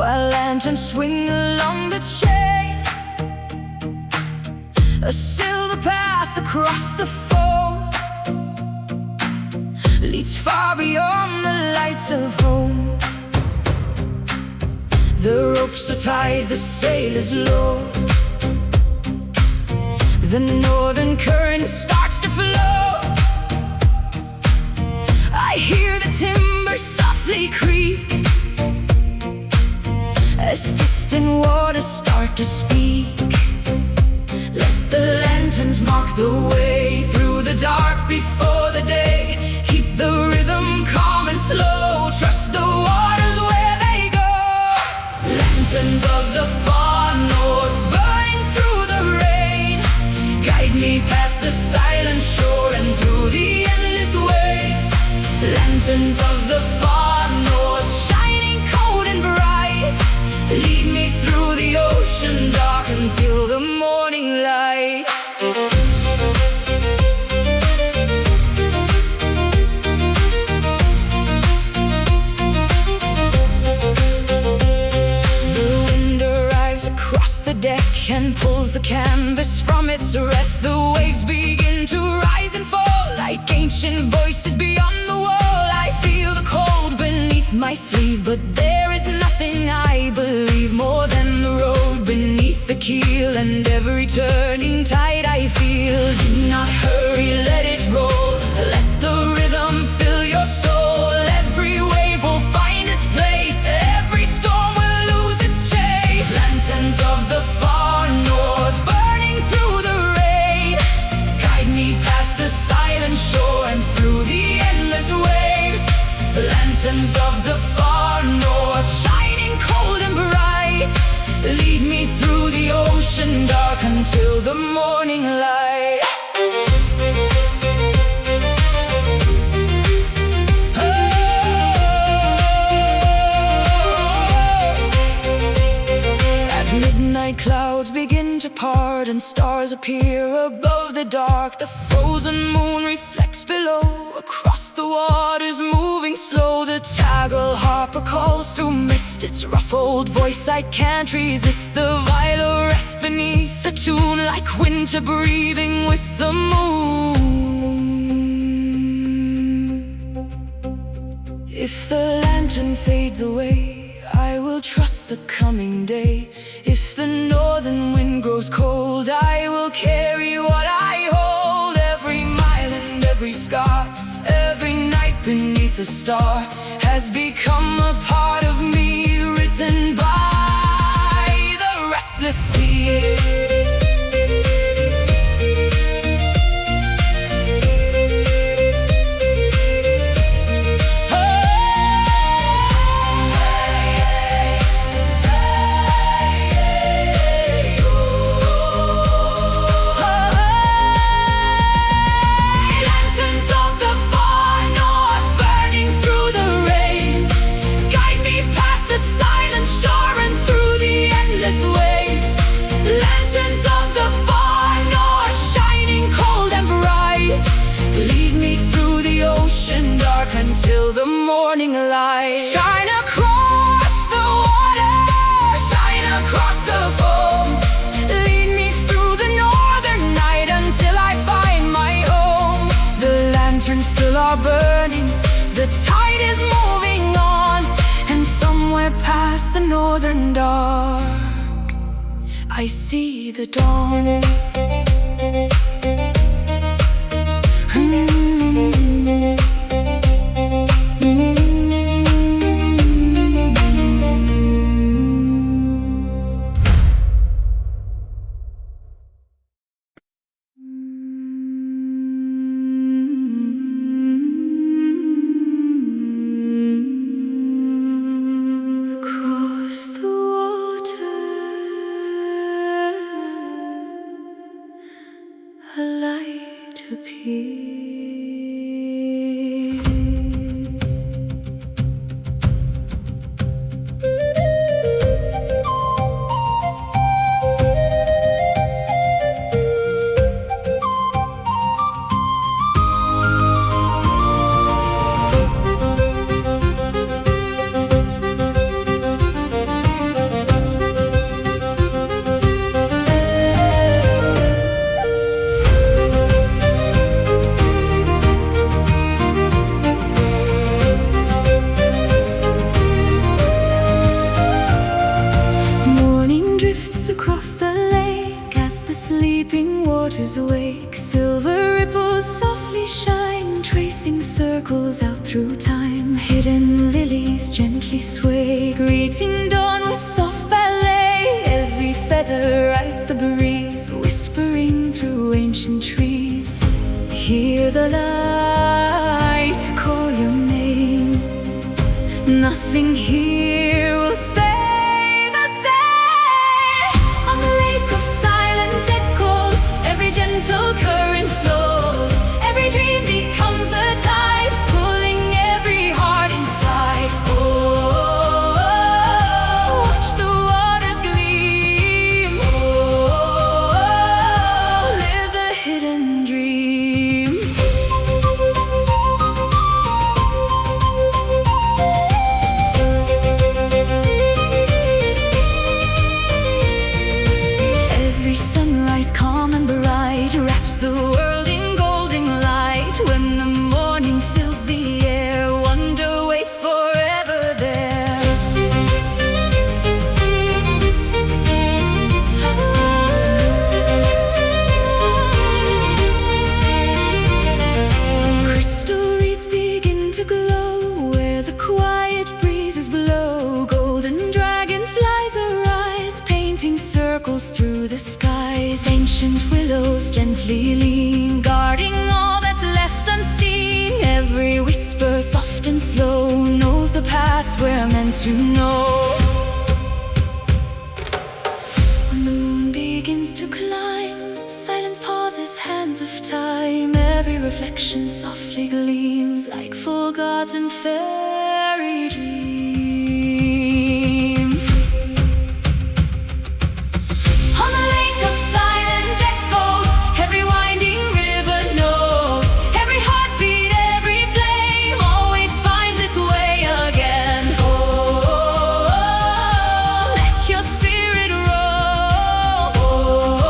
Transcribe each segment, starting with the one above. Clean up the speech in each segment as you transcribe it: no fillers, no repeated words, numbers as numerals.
while lanterns swing along the chain. A silver path across the foam leads far beyond the lights of home. The ropes are tied, the sail is low. The northern current starts to flow. I hear the timber softly creak as distant waters start to speak. Let the lanterns mark the way through the dark before the day. Keep the rhythm calm and slow. Trust the waters where they go. Lanterns of the far north, burning through the rain. Guide me past the silent shore and through the endless waves. Lanterns of the far north, shining cold and bright. Lead me through the ocean dark until the morning light. The wind arrives across the deck and pulls the canvas from its rest. The waves begin to rise and fall like ancient voices beyond the wall. I feel the cold beneath my sleeve, but there is nothing I believe more than the road beneath the keel and every turning tide I feel. Do not hurry, let it roll. Let the rhythm fill your soul. Every wave will find its place. Every storm will lose its chase. Lanterns of the far north, burning through the rain. Guide me past the silent shore and through the endless waves. Lanterns of the far north, shining cold and bright. Lead me through the ocean dark until the morning light. At midnight clouds begin to part and stars appear above the dark. The frozen moon reflects below, across the waters moving slow. The tagal harper calls through mist, its ruffled voice I can't resist. The viola rests beneath the tune like winter breathing with the moon. If the lantern fades away, I will trust the coming day. If the northern wind grows cold, I will carry what I hold. Every mile and every scar, every night beneath a star has become a part of me, written by the restless sea. Until the morning light. Shine across the water, shine across the foam. Lead me through the northern night until I find my home. The lanterns still are burning, the tide is moving on, and somewhere past the northern dark I see the dawn. A light appears. sleeping waters awake. Silver ripples softly shine, tracing circles out through time. Hidden lilies gently sway, greeting dawn with soft ballet. Every feather rides the breeze, whispering through ancient trees. Hear the light call your name. Nothing here will stay the same. On the lake of silent echoes, every gentle current flows. Every dream becomes the tide, pulling every heart inside. Oh, watch the waters gleam. Oh, live the hidden dream. Every sunrise calm and bright wraps the world in golden light. When the morning fills the air, wonder waits forever there. Crystal reeds begin to glow where the quiet breezes blow. Golden dragonflies arise, painting circles through the skies. Ancient willows gently lean, guarding all that's left unseen. Every whisper, soft and slow, knows the paths we're meant to know. When the moon begins to climb, silence pauses, hands of time. Every reflection softly gleams like forgotten fairy dreams. On the lake of silent echoes, every winding river knows. Every heartbeat, every flame always finds its way again. Oh, let your spirit roam. Oh,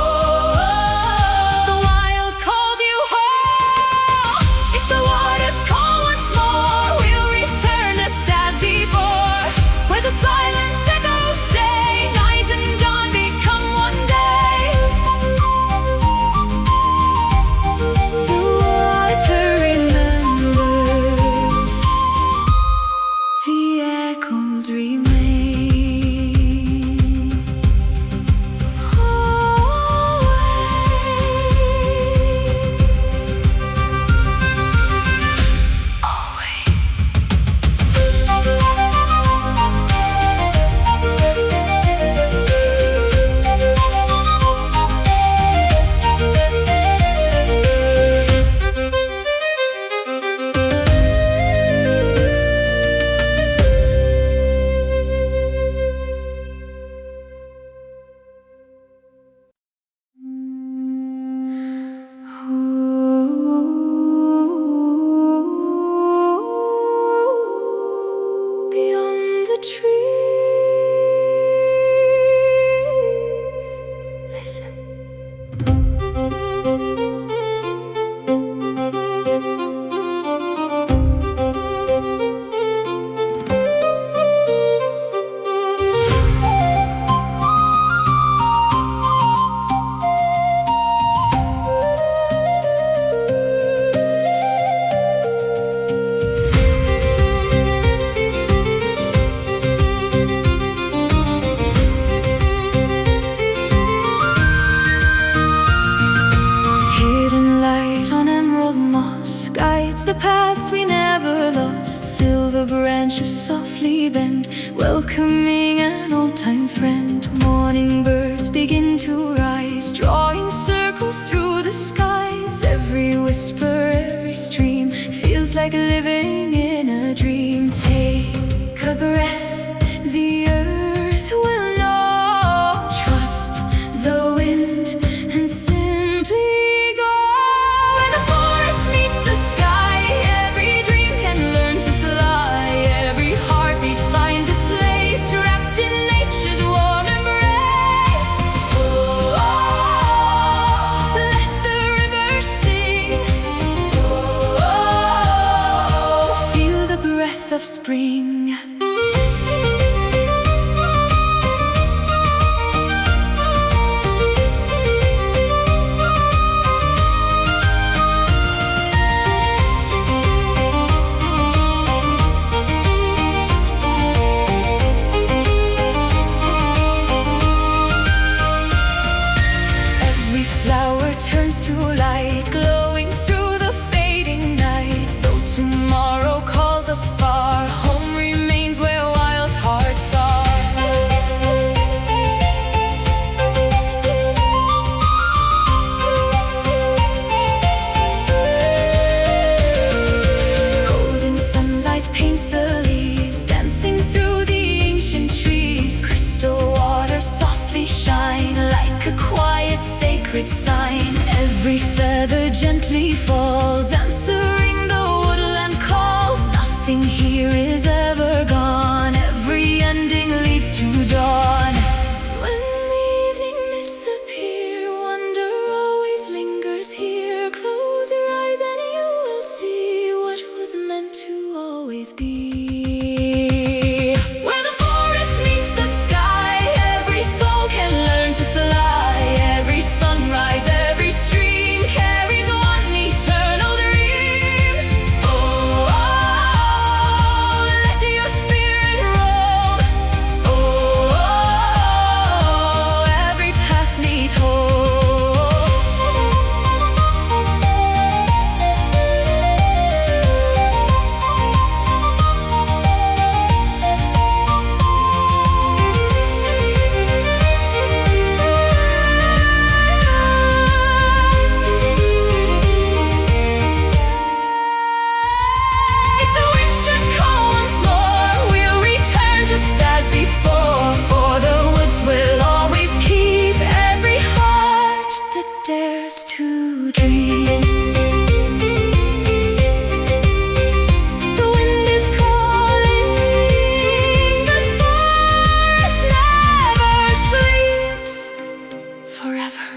the wild calls you home. If the waters call once more, we'll return just as before. Where the silent echoes stay, night and dawn become one day. The water remembers, the echoes remain. Always, beyond the trees, listen. Hidden light on emerald moss guides the paths we never lost. Silver branches softly bend, welcoming an old-time friend. Morning birds begin to rise, drawing circles through the skies. Every whisper, every stream feels like living in a dream. Take a breath, the earth will know. Trust the wind and simply go. Where the forest meets the sky, every dream can learn to fly. Every heartbeat finds its place, wrapped in nature's warm embrace. Oh, let the river sing. Oh, feel the breath of spring. gently falls, answering the woodland calls. Nothing here is ever gone, every ending leads to dawn. When the evening mists appear, wonder always lingers here. Close your eyes and you will see what was meant to always be. Where the forest meets the sky, every soul can learn to fly. Every sunrise, every stream carries one eternal dream. Oh, oh, let your spirit roam. Oh, oh, every path leads home. If the wind should call once more, we'll return just as before. For the woods will always keep every heart that dares to dream. The wind is calling, the forest never sleeps forever.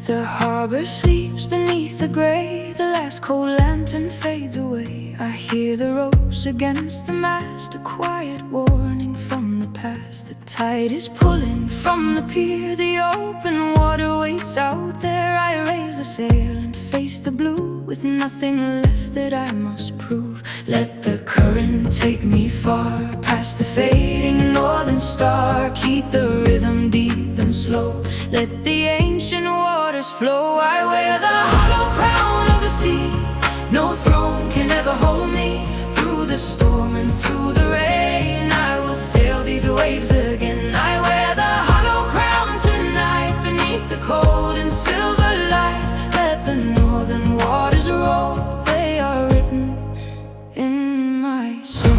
The harbor sleeps beneath the gray, the last cold lantern fades away. I hear the ropes against the mast, a quiet warning from the past. The tide is pulling from the pier, the open water waits out there. I raise the sail and face the blue, with nothing left that I must prove. Let the current take me far, past the fading northern star. Keep the rhythm deep and slow, let the ancient waters flow. I wear the hollow crown of the sea, no throne can ever hold me. Through the storm and through the rain, I will sail these waves again. I wear the hollow crown tonight, beneath the cold and silver light. Let the northern waters roll, they are written in my soul.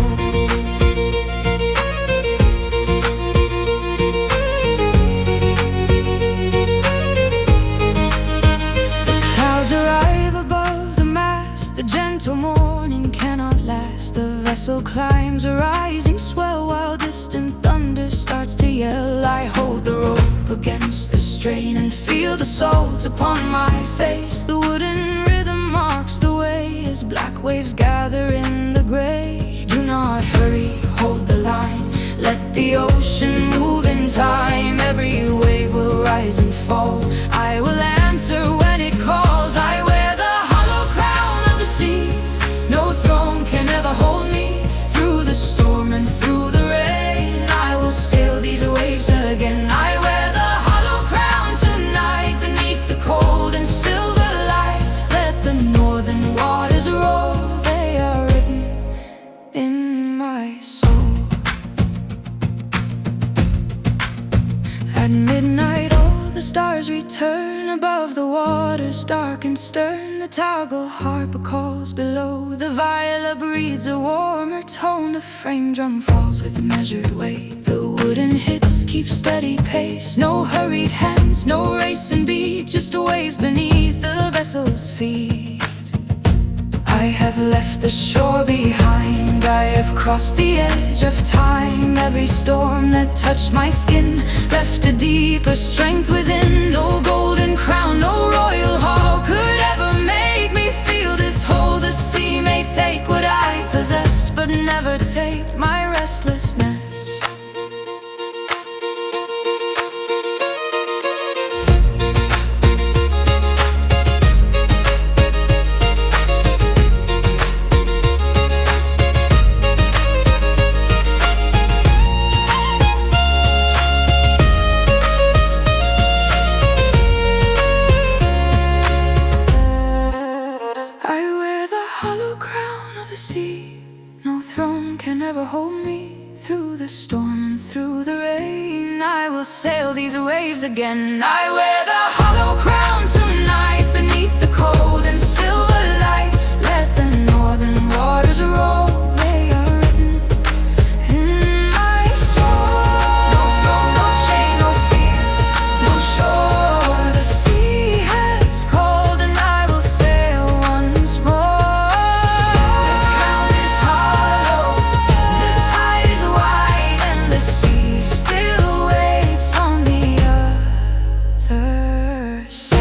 Clouds arrive above the mast, the gentle morning cannot last. The vessel climbs a rising swell, while distant thunder starts to yell. I hold the rope against the strain and feel the salt upon my face. The wooden rhythm marks the way as black waves gather in the gray. Do not hurry, hold the line, let the ocean move in time. Every wave will rise and fall, I will answer when it calls. I wear the hollow crown of the sea, no throne can ever hold me. Through the storm and through the rain, I will sail these waves again. I wear the hollow crown tonight, beneath the cold and silver light. Let the northern waters roll, they are written in my soul. At midnight all the stars return, above the waters dark and stern. The toggle harper calls below, the viola breathes a warmer tone. The frame drum falls with measured weight, the wooden hits keep steady pace. No hurried hands, no racing beat, just waves beneath the vessel's feet. I have left the shore behind, I have crossed the edge of time. Every storm that touched my skin left a deeper strength within. No golden crown, no royal hall could ever make me feel this whole. The sea may take what I possess, but never take my restlessness. sail these waves again. I wear the hollow crown tonight beneath the cold and silver light. Let the northern waters roll, they are written in my soul. No throne, no chain, no fear, no shore. The sea has called and I will sail once more. The crown is hollow, the tide is wide, and the sea still waits on the other side.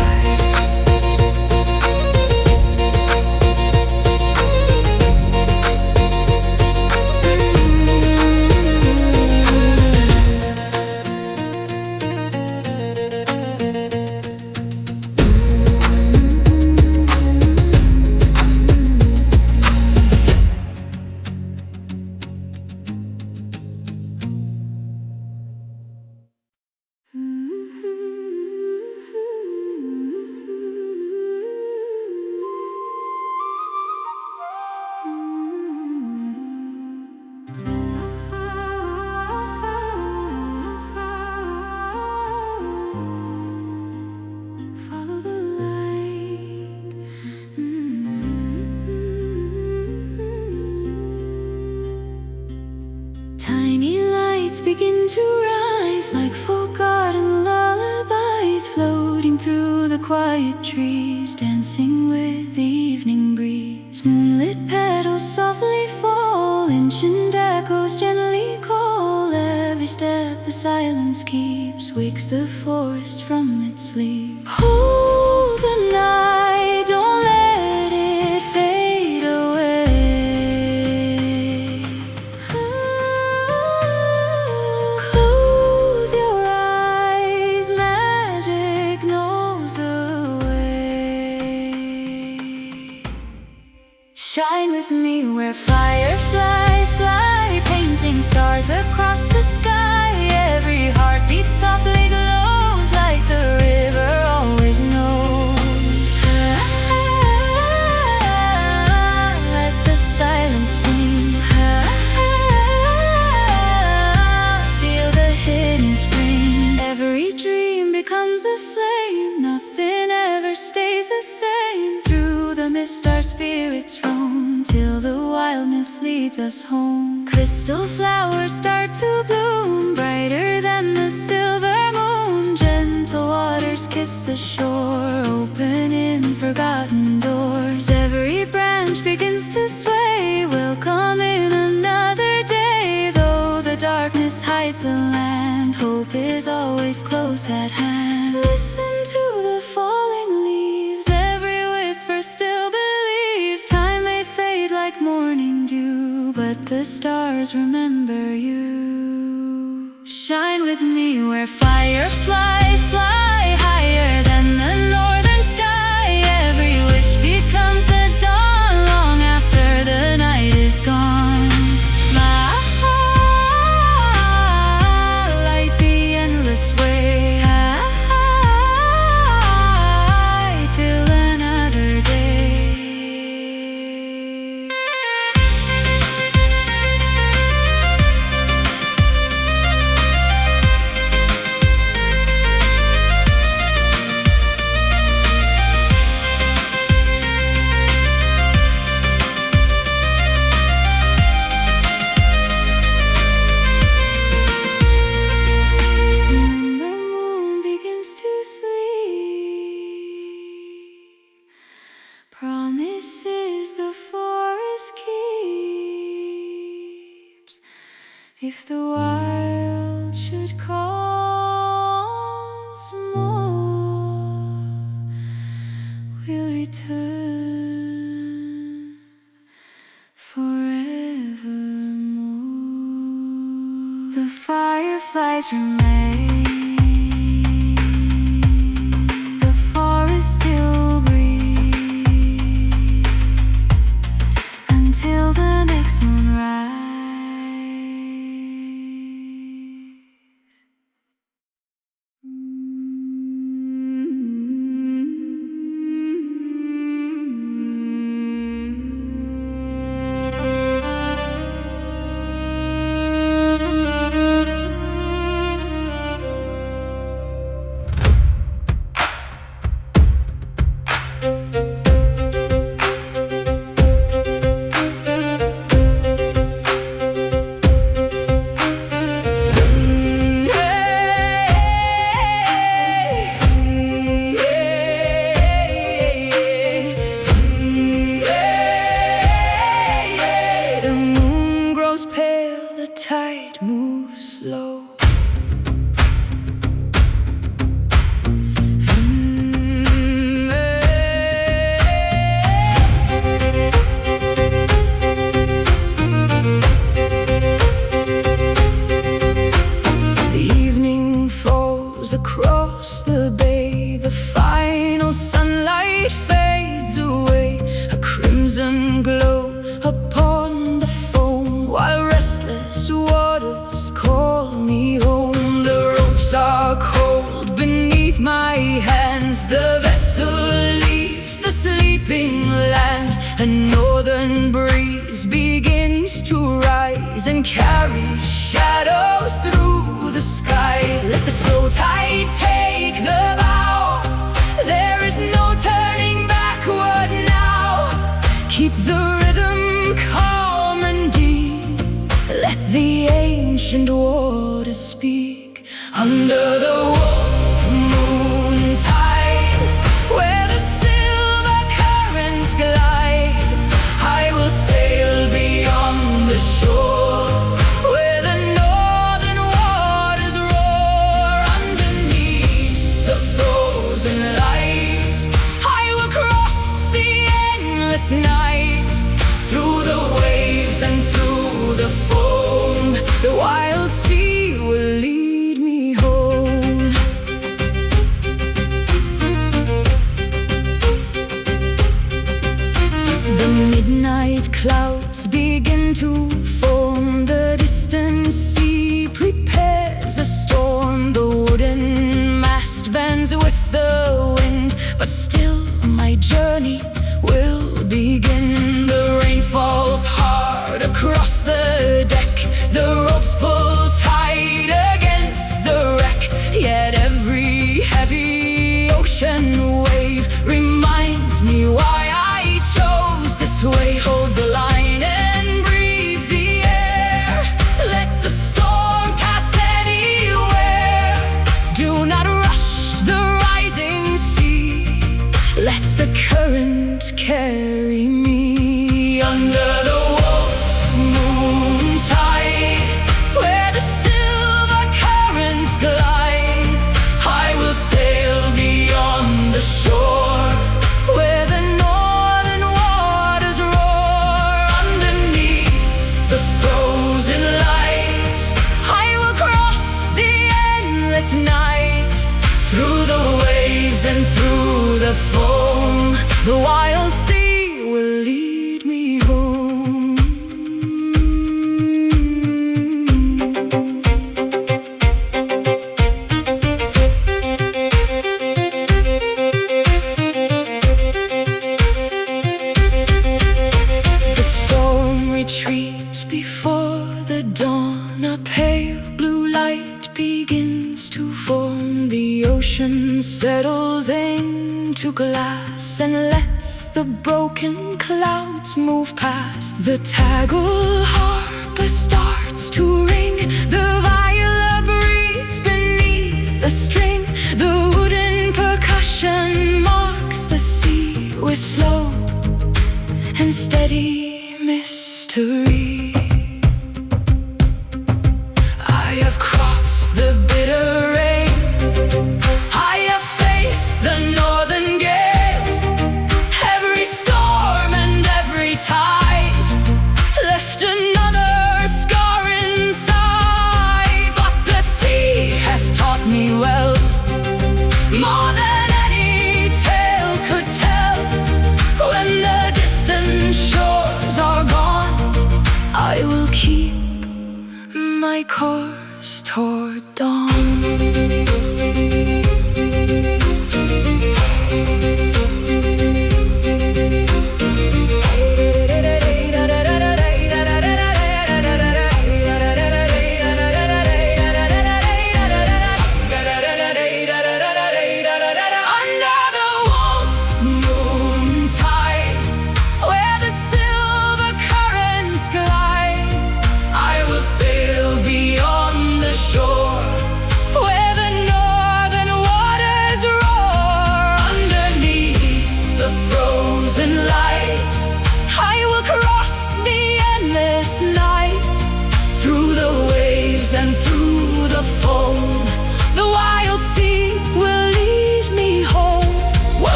Follow the light. Tiny lights begin to rise like forgotten lullabies, floating through the quiet trees, dancing with the evening breeze. Moonlit petals softly fall, ancient echoes gently call. Every step the silence keeps wakes the forest from its sleep. Hold the night, don't let it fade away. Close your eyes, magic knows the way. Shine with me where fireflies fly, painting stars across the sky. Every heartbeat softly glows like the river always knows. Let the silence sing. Feel the hidden spring. Every dream becomes a flame. Nothing ever stays the same. Through the mist our spirits roam, till the wildness leads us home. Crystal flowers start to bloom, brighter than the silver moon. Gentle waters kiss the shore, opening forgotten doors. Every branch begins to sway, welcome in another day. Though the darkness hides the land, hope is always close at hand. Listen to the falling leaves, every whisper still believes. Time may fade like morning dew, but the stars remember you. Shine with me where fireflies fly, higher than the northern sky. Every wish becomes the dawn, long after the night is gone. Light the endless way, till another day. When the moon begins to sleep, promises the forest keeps. If the wild should call once more, we'll return forevermore. The fireflies remain, the forest still breathes, until the next moonrise. it fades away, a crimson glow upon the foam, while restless waters call me home. The ropes are cold beneath my hands, the vessel leaves the sleeping land. A northern breeze begins to rise and carries shadows through the skies. Let the slow tide take the bow, there is no turning backward now. Keep the rhythm calm and deep, let the ancient waters speak. Under the Wolfmoon tide, where the silver currents glide, I will sail beyond the shore, where the northern waters roar. Underneath the frozen light, I will cross the endless night, through the waves and through the foam. The wild sea will lead me home. The midnight clouds begin to form, the distant sea prepares a storm. The wooden mast bends with the wind, but still my journey will begin. The rain falls hard across the deck, the ropes pull tight against the wreck, yet every heavy ocean wave reminds me why I chose this way. Hold the line and breathe the air, let the storm pass anywhere. Do not rush the rising sea, let the current carry me. Under the Wolfmoon tide, where the silver currents glide, I will sail beyond the shore, where the northern waters roar. Underneath the frozen light, I will cross the endless night, through the waves and through the foam. The wild sea will lead me home. The storm retreats before the dawn, a pale blue light begins to form. The ocean settles into glass and lets the broken clouds move past. The tagle harp starts to ring, the viola breathes beneath the string. The wooden percussion marks the sea with slow and steady mystery. I have crossed the bitter rain, I have faced the northern gale, every storm and every tide left another scar inside. But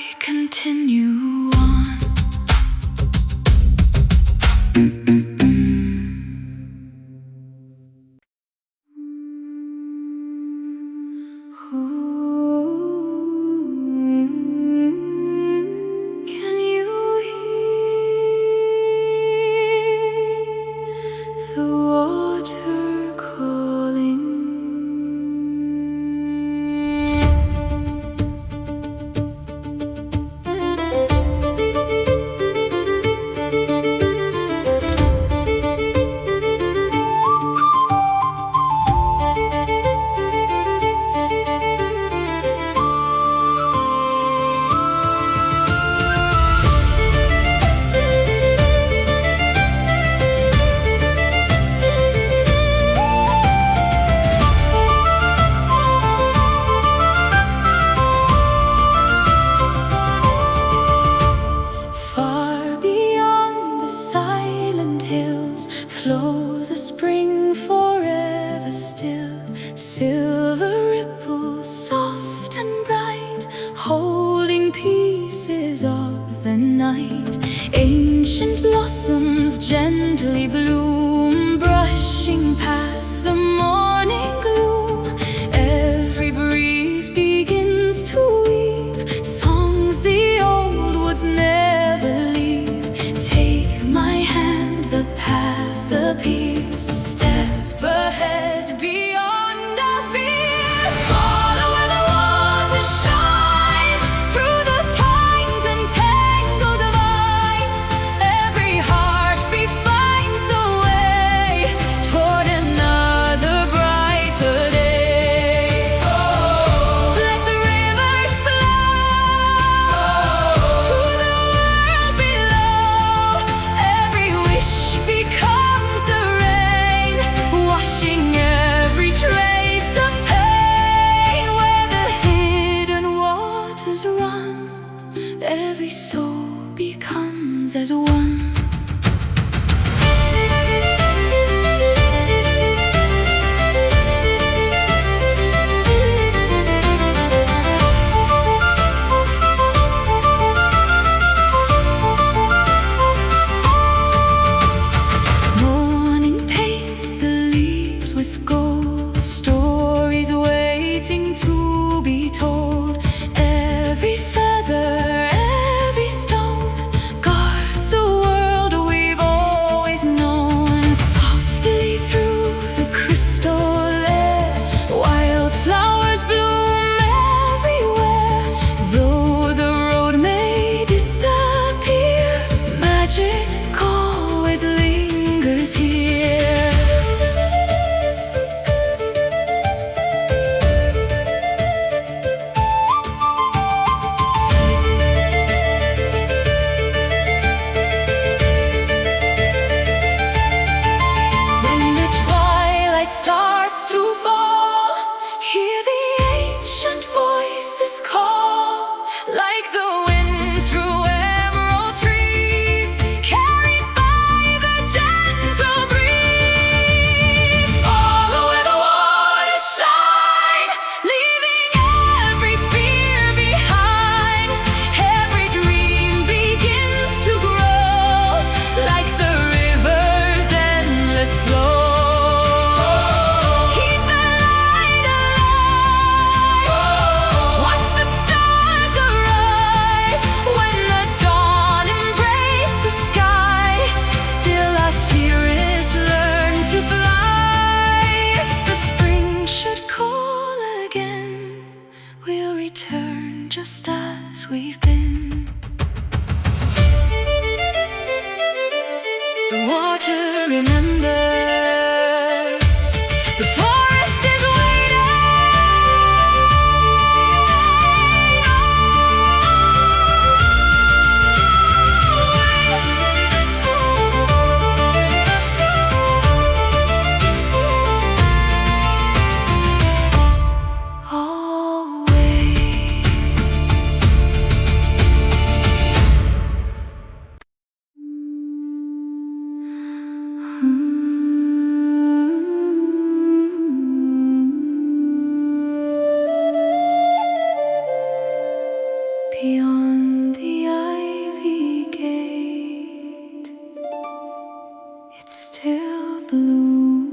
I continue on. Can you hear the water calling? Flows a spring forever still, silver ripples soft and bright, holding pieces of the night. Ancient blossoms gently bloom, brushing past the morning gloom. Every breeze begins to weave songs the old woods never leave. Take my hand, the path appears, a step ahead beyond our fears. Follow where the waters shine, through the pines and tangled vines. Every heartbeat finds the way toward another brighter day. Let the rivers flow to the world below. Every wish becomes the rain, washing every trace of pain. Where the hidden waters run, every soul becomes as one. Morning paints the leaves with gold, stories waiting to be told. Every feather, every stone guards a world we've always known. Softly through the crystal air, wildflowers bloom everywhere. Though the road may disappear, magic always lingers here. When the twilight starts to fall, hear the ancient voices call, like the wind through emerald trees, carried by the gentle breeze. Follow where the waters shine, leaving every fear behind. Every dream begins to grow, like the river's endless flow. Keep the light alive, watch the stars arrive. When the dawn embraces the sky, still our spirits learn to fly. If the spring should call again, we'll return just as we've been. The water remembers, the forest is waiting. Always. Hmm. open the ivy gate, it still blooms.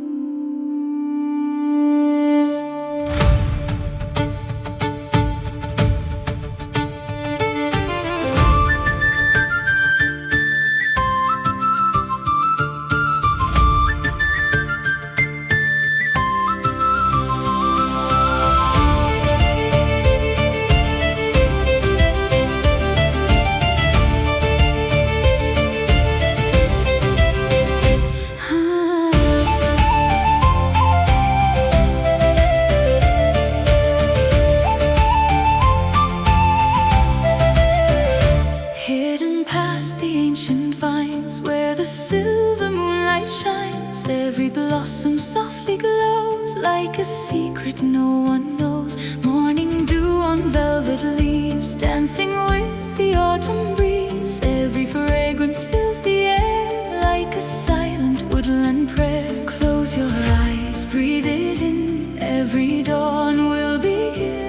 Hidden past the ancient vines, where the silver moonlight shines, every blossom softly glows like a secret no one knows. Morning dew on velvet leaves, dancing with the autumn breeze. Every fragrance fills the air like a silent woodland prayer. Close your eyes, breathe it in, every dawn will begin.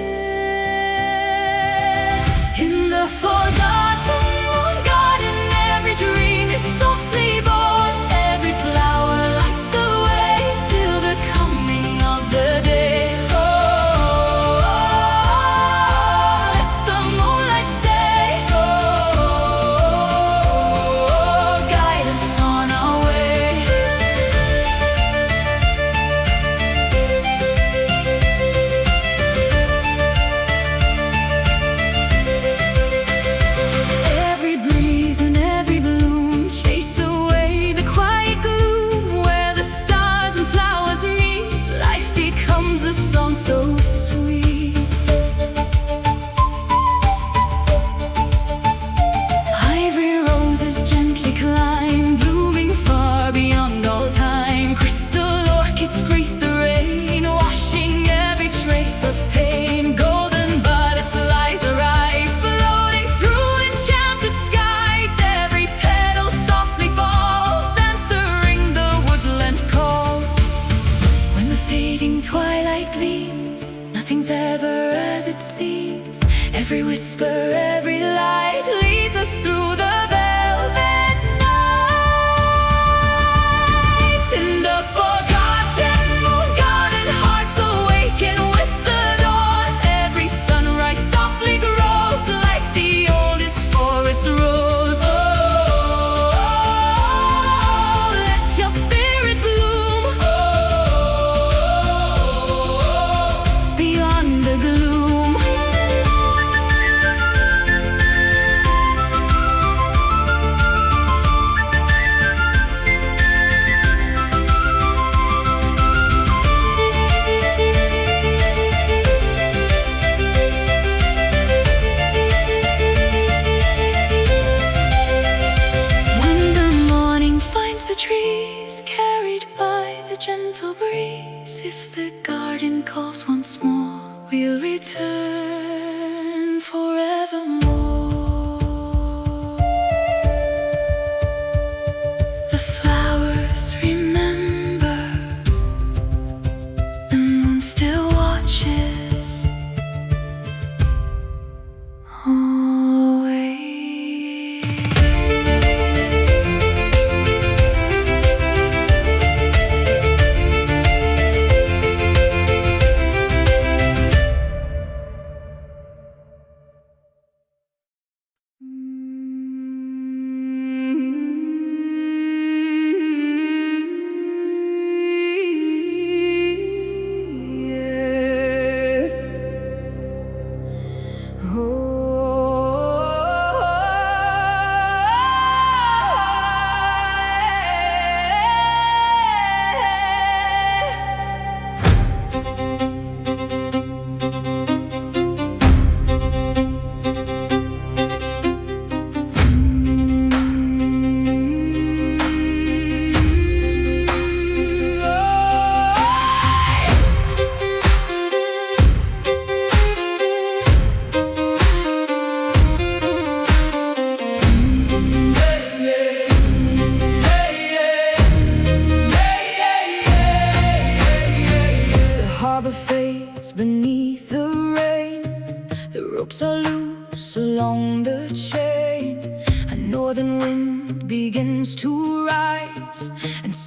In the forgotten moon garden, every dream is softly born. Every flower lights the way till the coming of the day. Oh, let the moonlight stay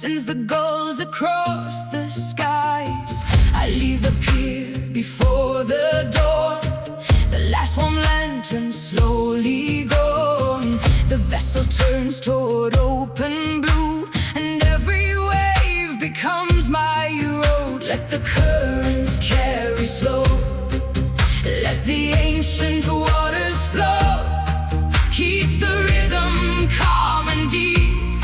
sends the gulls across the skies. I leave the pier before the dawn, the last warm lantern slowly gone. The vessel turns toward open blue, and every wave becomes my road. Let the currents carry slow, let the ancient waters flow. Keep the rhythm calm and deep,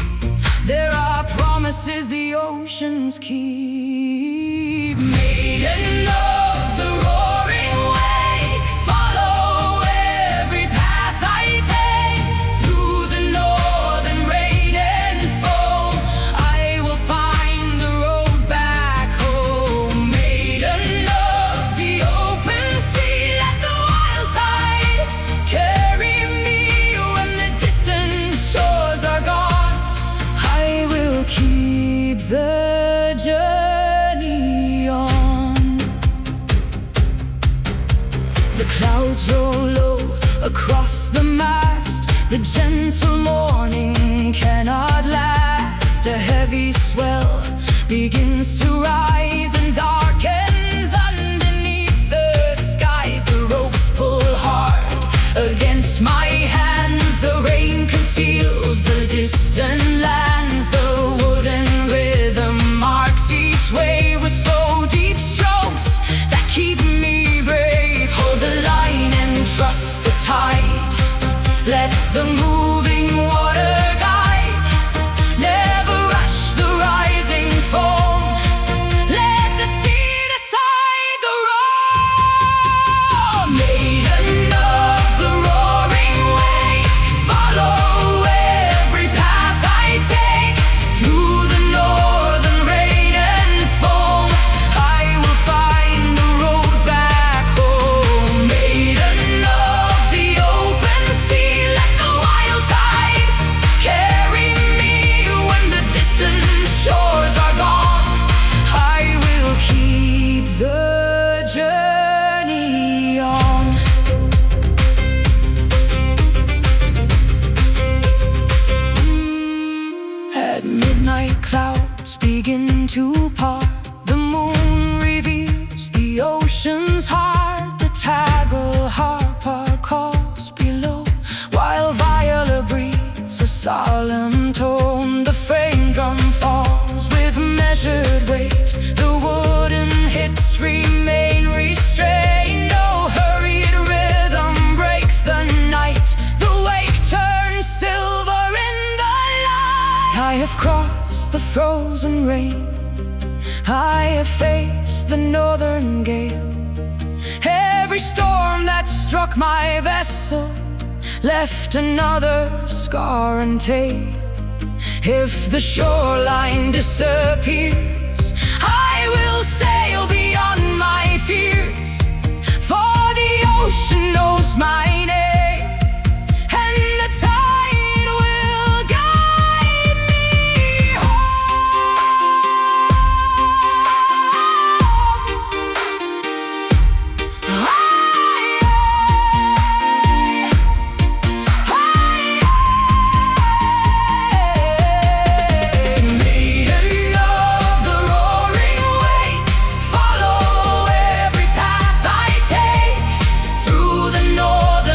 there are promises the oceans keep. Maiden of the roaring wake, follow every path I take. Through the northern rain and foam, I will find the road back home. Maiden of the open sea, let the wild tide carry me when the distant shores are gone. I will keep the journey on. The clouds roll low across the mast, the gentle morning cannot last. A heavy swell begins to rise and darkens underneath the skies. The ropes pull hard against my hands, the rain conceals the distant lands. The wooden rhythm marks each wave with slow, deep strokes that keep me brave. Hold the line and trust the tide, let the moving water guide. Never rush the rising foam, let the sea decide the road. Maiden of the roaring wake, follow every path I take. Through the northern rain and foam, I will find the road back home. Maiden of the open sea, let the wild tide carry me when the distant shores are gone. I will keep the journey on. At midnight, clouds begin to part. The moon reveals the ocean's heart. The tackle harper calls below, while Viola breathes a solemn tone. The frame drum falls with measured weight, the wooden hits remain restrained. No hurried rhythm breaks the night, the wake turns silver in the light. I have crossed the frozen rain, I have faced the northern gale. Every storm that struck my vessel left another scar and tale. If the shoreline disappears, I will sail beyond my fears, for the ocean knows my name, and the tide will guide me home. Maiden of the roaring wake, follow every path I take. Through the northern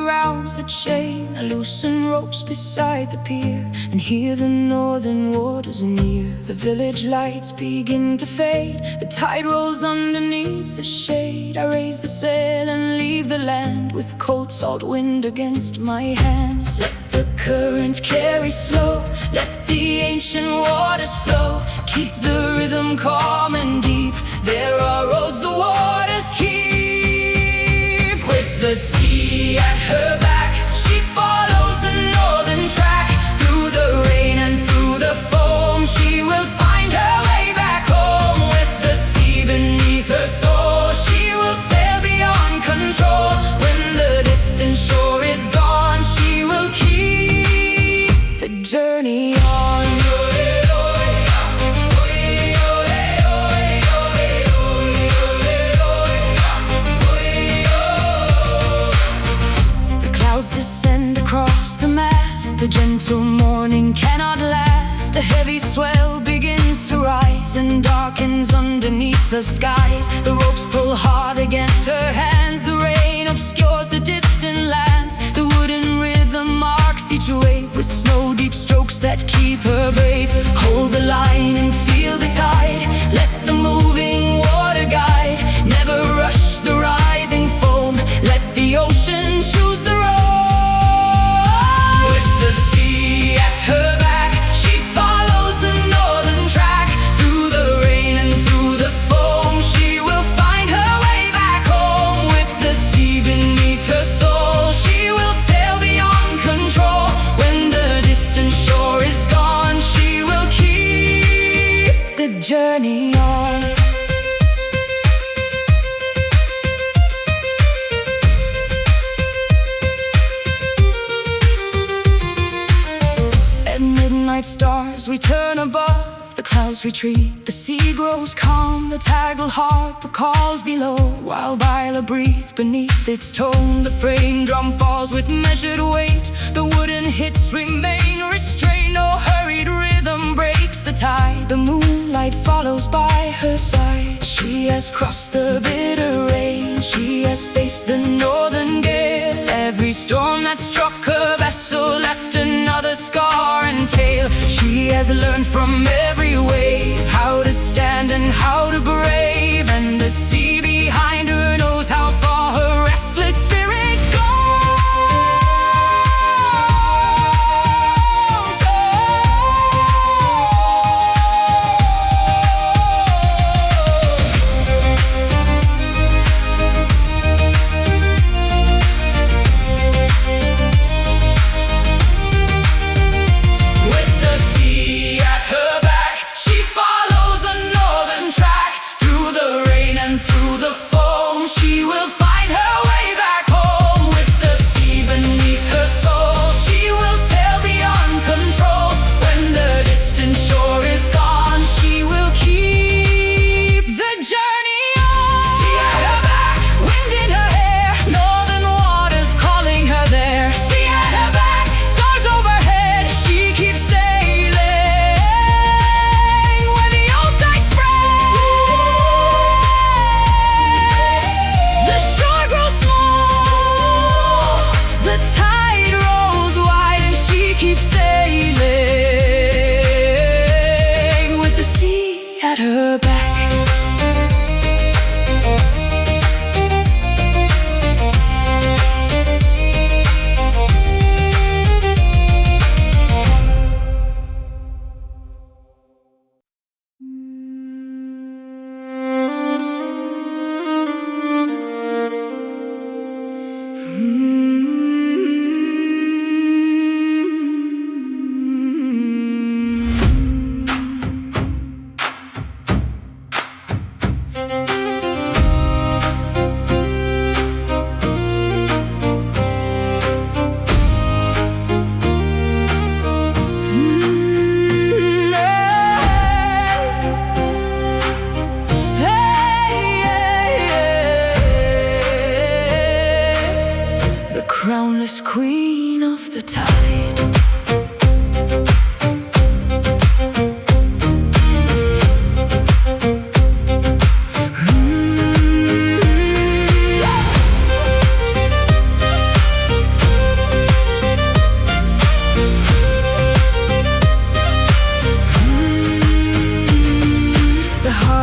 surrounds the chain. I loosen ropes beside the pier and hear the northern waters near. The village lights begin to fade, the tide rolls underneath the shade. I raise the sail and leave the land with cold salt wind against my hands. Let the current carry slow, let the ancient waters flow. Keep the rhythm calm and deep, there are roads the waters keep. With the sea at her back, she follows the northern track. Through the rain and through the foam, she will find her way back home. With the sea beneath her soul, she will sail beyond control. When the distant shore is gone, she will keep the journey on. The gentle morning cannot last. A heavy swell begins to rise and darkens underneath the skies. The ropes pull hard against her hands, the rain obscures the distant lands. The wooden rhythm marks each wave with snow-deep strokes that keep her brave. Hold the line and feel the tide, let the moving water guide. Never rush the rising foam, let the ocean choose the road. The sea at her back, she follows the northern track. Through the rain and through the foam, she will find her way back home. With the sea beneath her soul, she will sail beyond control. When the distant shore is gone, she will keep the journey on. Stars return above, the clouds retreat. The sea grows calm, the tidal harp calls below. While Bila breathes beneath its tone, the frame drum falls with measured weight. The wooden hits remain restrained, no hurried rhythm breaks the tide. The moonlight follows by her side. She has crossed the bitter rain, she has faced the northern gale. Every storm that struck her vessel left another scar and tale. She has learned from every wave how to stand and how to brave. And the sea behind her knows how far her restless spirit goes.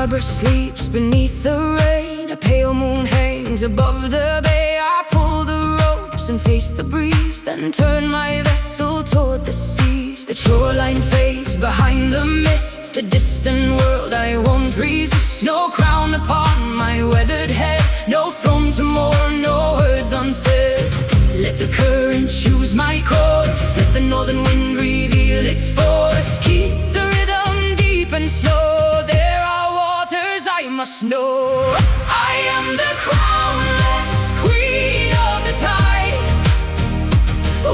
harbor sleeps beneath the rain. A pale moon hangs above the bay. I pull the ropes and face the breeze, then turn my vessel toward the seas. The shoreline fades behind the mists, a distant world I won't resist. No crown upon my weathered head, no throne to mourn, no words unsaid. Let the current choose my course, let the northern wind reveal its force. Keep the rhythm deep and slow, there are waters I must know. I am the crownless queen of the tide,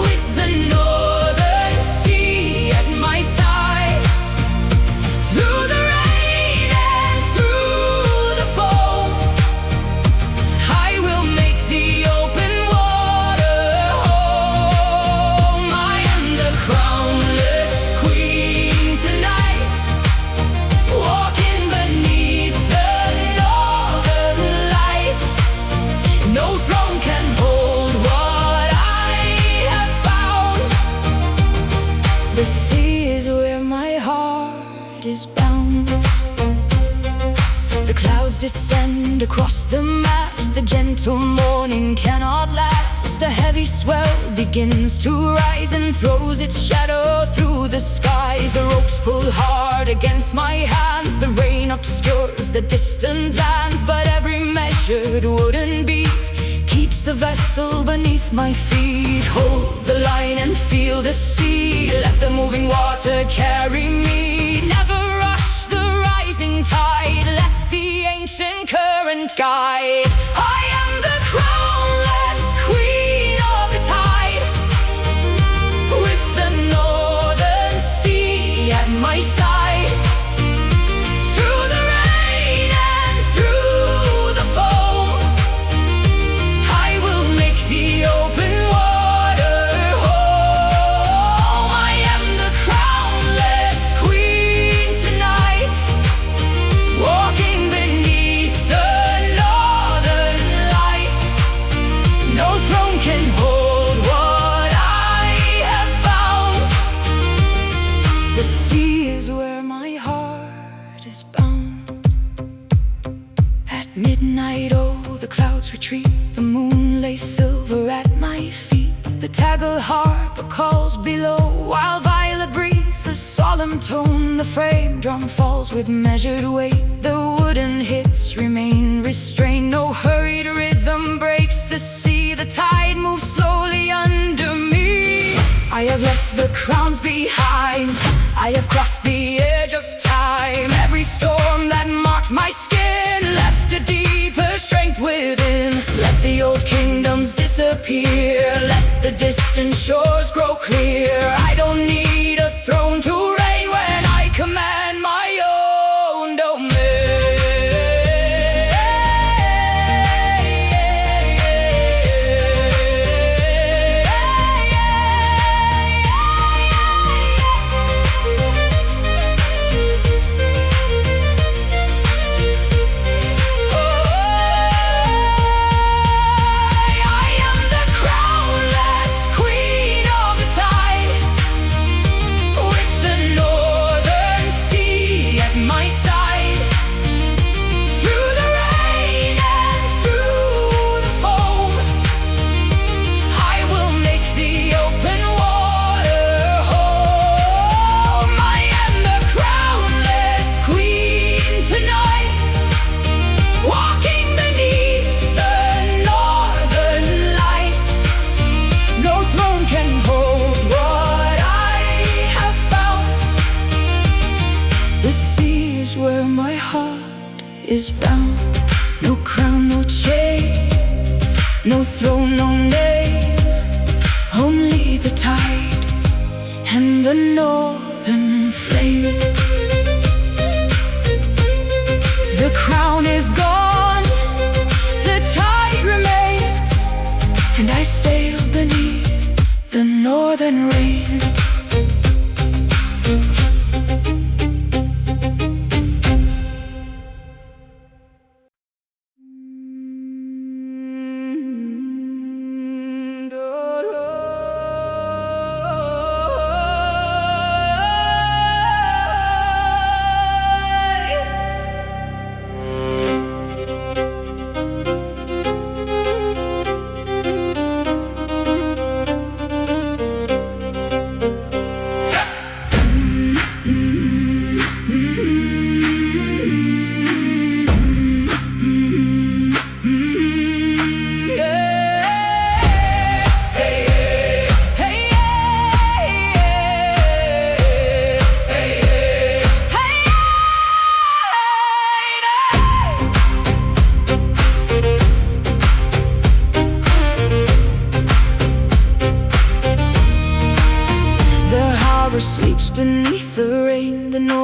with the northern sea at my side. Through the rain and through the foam, I will make the open water home. I am the crownless queen tonight, walking beneath the northern light. No throne can hold what I have found. The sea is where my heart is bound. The clouds descend across the mast, the gentle morning cannot last. A heavy swell begins to rise and throws its shadow through the skies. The ropes pull hard against my hands, the rain obscures the distant lands. But every measured wooden beat keeps the vessel beneath my feet. Hold the line and feel the sea, let the moving water carry me. Never rush the rising tide, let the ancient current guide. I am the crownless queen of the tide, with the northern sea at my side. Through the rain and through the foam, I will make the open water home. I am the crownless queen tonight, walking beneath the northern light. No throne can hold what I have found. The sea is where my heart is bound. At midnight, oh, the clouds retreat, the moon lays silver at my feet. The tagal harp calls below, while violet breathes a solemn tone. The frame drum falls with measured weight, the wooden hits remain restrained. No hurried rhythm breaks the sea, the tide moves slowly under me. I have left the crowns behind, I have crossed the edge of time. Every storm that marked my skin left a deeper strength within. Let the old kingdoms disappear, let the distant shores grow clear. I don't need a throne to reign when I command my own domain. I am the crownless queen of the tide, with the northern sea at my side. Through the rain and through the foam, I will make the open water home. I am the crownless queen tonight, walking beneath the northern light. No throne can hold what I have found. The sea is where my heart is bound. No crown, no chain, no throne, no name, only the tide and the northern flame. The crown is gone, the tide remains, and I sail beneath the northern rain.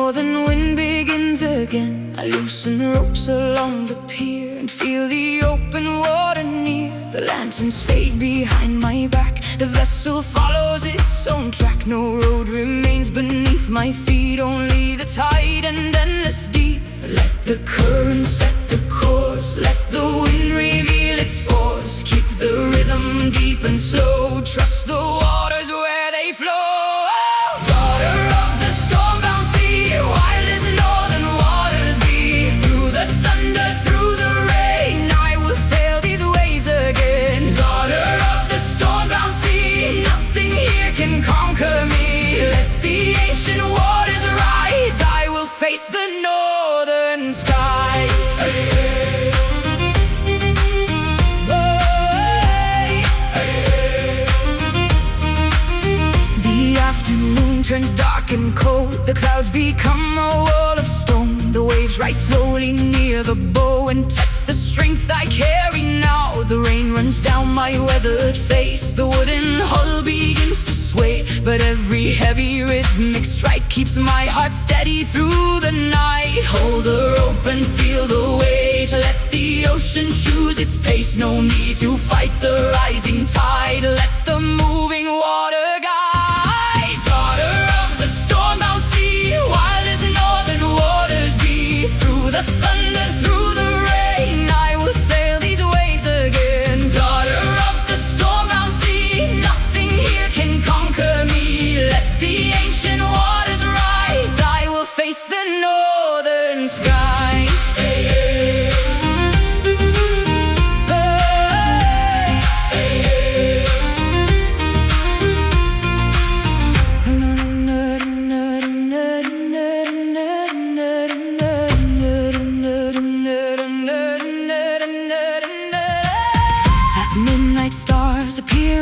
northern wind begins again. I loosen ropes along the pier and feel the open water near. The lanterns fade behind my back, the vessel follows its own track. No road remains beneath my feet, only the tide and endless deep. Let the current set the course, let the wind reveal its force. Keep the rhythm deep and slow, trust the waters where they flow. Daughter of the stormbound sea, wild as northern waters be. Through the thunder, through the rain, I will sail these waves again. Daughter of the stormbound sea, nothing here can conquer me. Let the ancient waters rise, I will face the northern skies. Turns dark and cold, the clouds become a wall of stone. The waves rise slowly near the bow and test the strength I carry now. The rain runs down my weathered face, the wooden hull begins to sway. But every heavy rhythmic strike keeps my heart steady through the night. Hold the rope and feel the weight, let the ocean choose its pace. No need to fight the rising tide, let the moving water guide. The thunder, through the rain, I will sail these waves again. Daughter of the stormbound sea, nothing here can conquer me. Let the ancient waters rise, I will face the northern skies.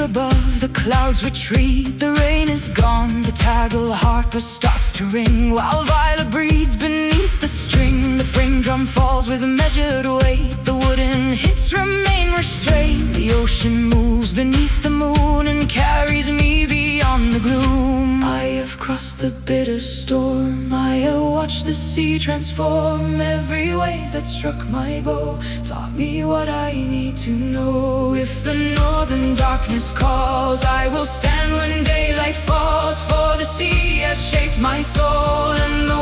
Above the clouds retreat, the rain is gone. The tagle harper starts to ring, while violet breathes beneath the string. The frame drum falls with measured weight, the wooden hits remain restrained. The ocean moves beneath the moon and carries me beyond the gloom. I have crossed the bitter storm, I have watched the sea transform. Every wave that struck my bow taught me what I need to know. If the northern darkness calls, I will stand when daylight falls. For the sea has shaped my soul, and the